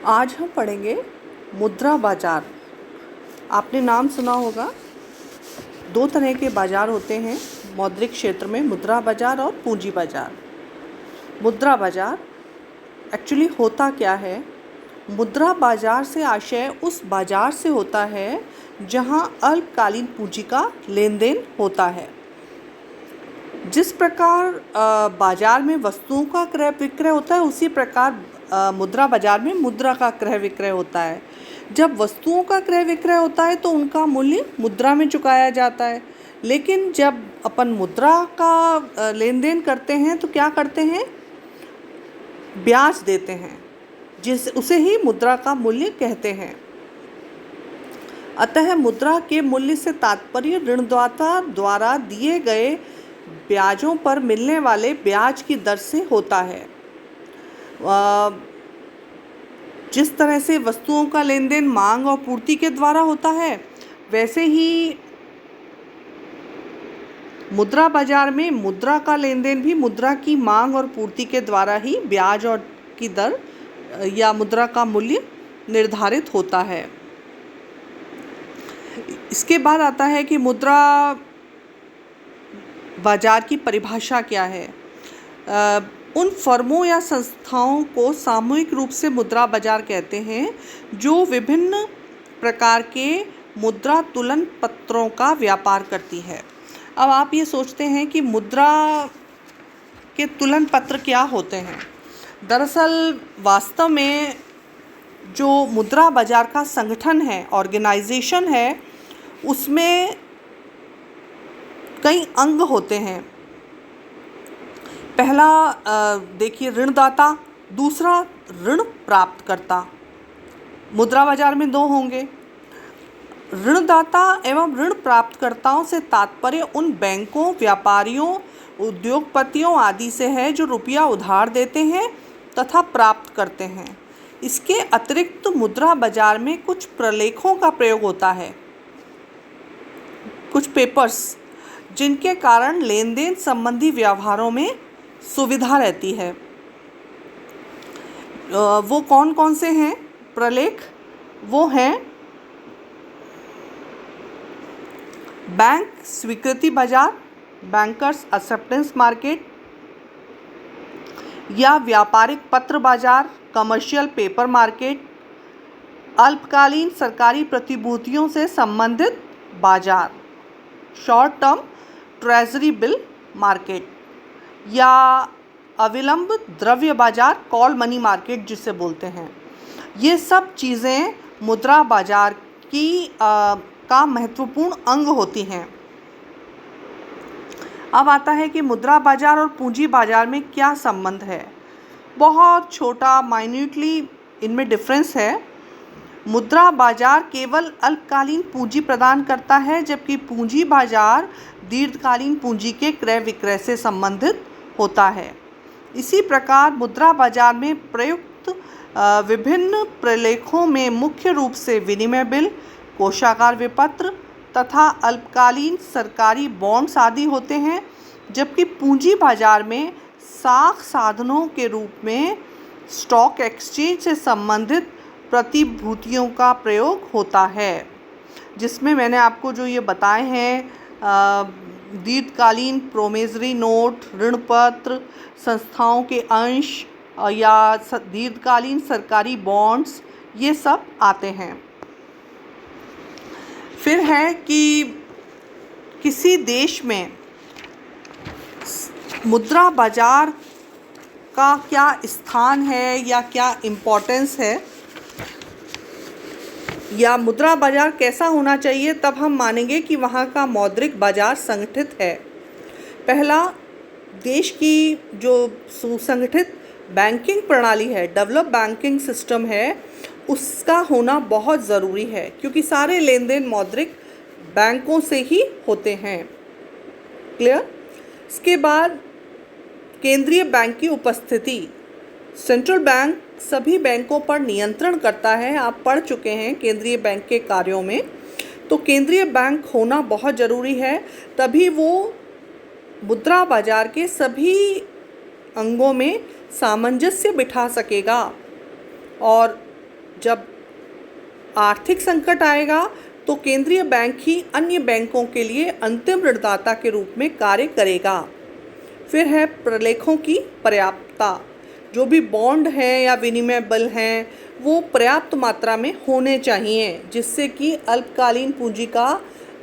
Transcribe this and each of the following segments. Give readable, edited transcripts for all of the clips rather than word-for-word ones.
आज हम पढ़ेंगे मुद्रा बाजार। आपने नाम सुना होगा। दो तरह के बाजार होते हैं मौद्रिक क्षेत्र में, मुद्रा बाजार और पूंजी बाजार। मुद्रा बाजार एक्चुअली होता क्या है? मुद्रा बाजार से आशय उस बाजार से होता है जहां अल्पकालीन पूंजी का लेन देन होता है। जिस प्रकार बाजार में वस्तुओं का क्रय विक्रय होता है, उसी प्रकार मुद्रा बाजार में मुद्रा का क्रय विक्रय होता है। जब वस्तुओं का क्रय विक्रय होता है तो उनका मूल्य मुद्रा में चुकाया जाता है, लेकिन जब अपन मुद्रा का लेन देन करते हैं तो क्या करते हैं? ब्याज देते हैं, उसे ही मुद्रा का मूल्य कहते हैं। अतः मुद्रा के मूल्य से तात्पर्य ऋणदाता द्वारा दिए गए ब्याजों पर मिलने वाले ब्याज की दर से होता है। जिस तरह से वस्तुओं का लेन देन मांग और पूर्ति के द्वारा होता है, वैसे ही मुद्रा बाजार में मुद्रा का लेन देन भी मुद्रा की मांग और पूर्ति के द्वारा ही ब्याज और की दर या मुद्रा का मूल्य निर्धारित होता है। इसके बाद आता है कि मुद्रा बाजार की परिभाषा क्या है। उन फर्मों या संस्थाओं को सामूहिक रूप से मुद्रा बाजार कहते हैं जो विभिन्न प्रकार के मुद्रा तुलन पत्रों का व्यापार करती है। अब आप ये सोचते हैं कि मुद्रा के तुलन पत्र क्या होते हैं। दरअसल वास्तव में जो मुद्रा बाजार का संगठन है, ऑर्गेनाइजेशन है, उसमें कई अंग होते हैं। पहला देखिए ऋणदाता, दूसरा ऋण प्राप्तकर्ता। मुद्रा बाजार में दो होंगे। ऋणदाता एवं ऋण प्राप्तकर्ताओं से तात्पर्य उन बैंकों, व्यापारियों, उद्योगपतियों आदि से है जो रुपया उधार देते हैं तथा प्राप्त करते हैं। इसके अतिरिक्त मुद्रा बाजार में कुछ प्रलेखों का प्रयोग होता है, कुछ पेपर्स, जिनके कारण लेन देन संबंधी व्यवहारों में सुविधा रहती है। वो कौन कौन से हैं प्रलेख? वो हैं बैंक स्वीकृति बाजार, बैंकर्स एक्सेप्टेंस मार्केट, या व्यापारिक पत्र बाजार, कमर्शियल पेपर मार्केट, अल्पकालीन सरकारी प्रतिभूतियों से संबंधित बाजार, short term treasury bill market, या अविलंब द्रव्य बाजार, कॉल मनी मार्केट जिसे बोलते हैं। ये सब चीज़ें मुद्रा बाजार की का महत्वपूर्ण अंग होती हैं। अब आता है कि मुद्रा बाजार और पूंजी बाजार में क्या संबंध है। बहुत छोटा माइन्यूटली इनमें डिफरेंस है। मुद्रा बाजार केवल अल्पकालीन पूंजी प्रदान करता है, जबकि पूंजी बाजार दीर्घकालीन पूंजी के क्रय विक्रय से संबंधित होता है। इसी प्रकार मुद्रा बाजार में प्रयुक्त विभिन्न प्रलेखों में मुख्य रूप से विनिमय बिल, कोषागार विपत्र तथा अल्पकालीन सरकारी बॉन्ड्स आदि होते हैं, जबकि पूंजी बाजार में साख साधनों के रूप में स्टॉक एक्सचेंज से संबंधित प्रतिभूतियों का प्रयोग होता है, जिसमें मैंने आपको जो ये बताए हैं दीर्घकालीन प्रोमेजरी नोट, ऋण पत्र, संस्थाओं के अंश या दीर्घकालीन सरकारी बॉन्ड्स, ये सब आते हैं। फिर है कि किसी देश में मुद्रा बाजार का क्या स्थान है या क्या इम्पोर्टेंस है, या मुद्रा बाजार कैसा होना चाहिए, तब हम मानेंगे कि वहाँ का मौद्रिक बाजार संगठित है। पहला, देश की जो सुसंगठित बैंकिंग प्रणाली है, डेवलप बैंकिंग सिस्टम है, उसका होना बहुत ज़रूरी है, क्योंकि सारे लेन देन मौद्रिक बैंकों से ही होते हैं। क्लियर? इसके बाद केंद्रीय बैंक की उपस्थिति। सेंट्रल बैंक सभी बैंकों पर नियंत्रण करता है। आप पढ़ चुके हैं केंद्रीय बैंक के कार्यों में। तो केंद्रीय बैंक होना बहुत ज़रूरी है, तभी वो मुद्रा बाजार के सभी अंगों में सामंजस्य बिठा सकेगा और जब आर्थिक संकट आएगा तो केंद्रीय बैंक ही अन्य बैंकों के लिए अंतिम ऋणदाता के रूप में कार्य करेगा। फिर है प्रलेखों की पर्याप्तता। जो भी बॉन्ड हैं या विनिमय बिल हैं वो पर्याप्त मात्रा में होने चाहिए जिससे कि अल्पकालीन पूंजी का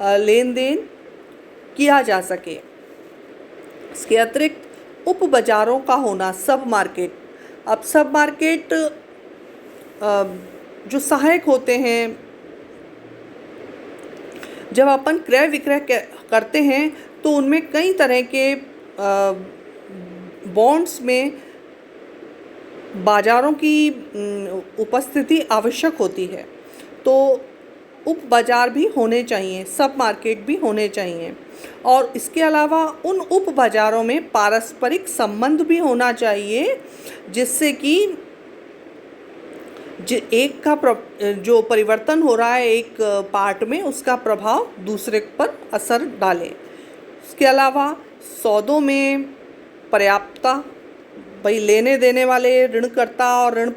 लेन देन किया जा सके। इसके अतिरिक्त उप बाज़ारों का होना, सब मार्केट। अब सब मार्केट जो सहायक होते हैं, जब अपन क्रय विक्रय करते हैं तो उनमें कई तरह के बॉन्ड्स में बाज़ारों की उपस्थिति आवश्यक होती है, तो उप बाज़ार भी होने चाहिए, सब मार्केट भी होने चाहिए। और इसके अलावा उन उप बाज़ारों में पारस्परिक संबंध भी होना चाहिए जिससे कि एक का जो परिवर्तन हो रहा है एक पार्ट में उसका प्रभाव दूसरे पर असर डाले। इसके अलावा सौदों में पर्याप्तता, भाई लेने देने वाले ऋणकर्ता और ऋण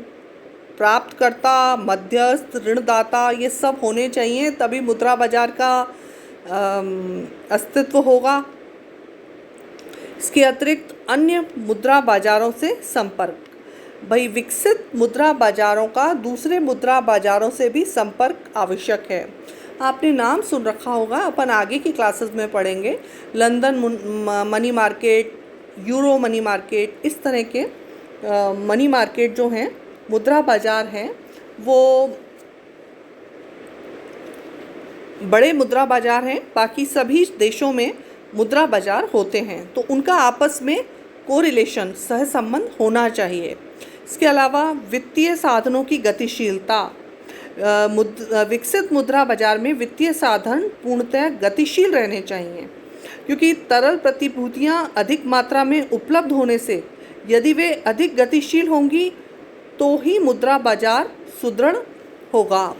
प्राप्तकर्ता, मध्यस्थ, ऋणदाता, ये सब होने चाहिए, तभी मुद्रा बाजार का अस्तित्व होगा। इसके अतिरिक्त अन्य मुद्रा बाजारों से संपर्क। भाई विकसित मुद्रा बाजारों का दूसरे मुद्रा बाजारों से भी संपर्क आवश्यक है। आपने नाम सुन रखा होगा, अपन आगे की क्लासेस में पढ़ेंगे। London money market, euro money market, इस तरह के मनी मार्केट जो हैं, मुद्रा बाजार हैं, वो बड़े मुद्रा बाजार हैं। बाकी सभी देशों में मुद्रा बाजार होते हैं, तो उनका आपस में कोरिलेशन, सहसंबंध होना चाहिए। इसके अलावा वित्तीय साधनों की गतिशीलता। विकसित मुद्रा बाजार में वित्तीय साधन पूर्णतः गतिशील रहने चाहिए, क्योंकि तरल प्रतिभूतियाँ अधिक मात्रा में उपलब्ध होने से यदि वे अधिक गतिशील होंगी तो ही मुद्रा बाजार सुदृढ़ होगा।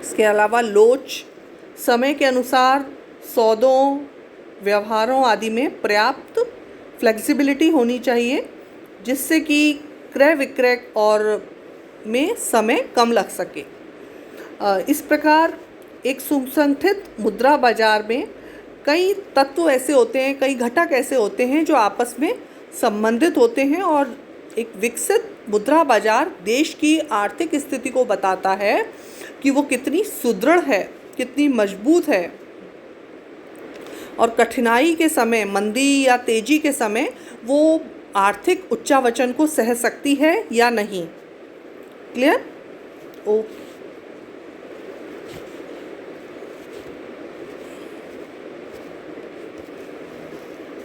इसके अलावा लोच, समय के अनुसार सौदों, व्यवहारों आदि में पर्याप्त फ्लेक्सिबिलिटी होनी चाहिए जिससे कि क्रय विक्रय और में समय कम लग सके। इस प्रकार एक सुसंगठित मुद्रा बाजार में कई तत्व ऐसे होते हैं, कई घटक ऐसे होते हैं जो आपस में संबंधित होते हैं, और एक विकसित मुद्रा बाजार देश की आर्थिक स्थिति को बताता है कि वो कितनी सुदृढ़ है, कितनी मजबूत है, और कठिनाई के समय, मंदी या तेजी के समय वो आर्थिक उच्चावचन को सह सकती है या नहीं। क्लियर? ओके।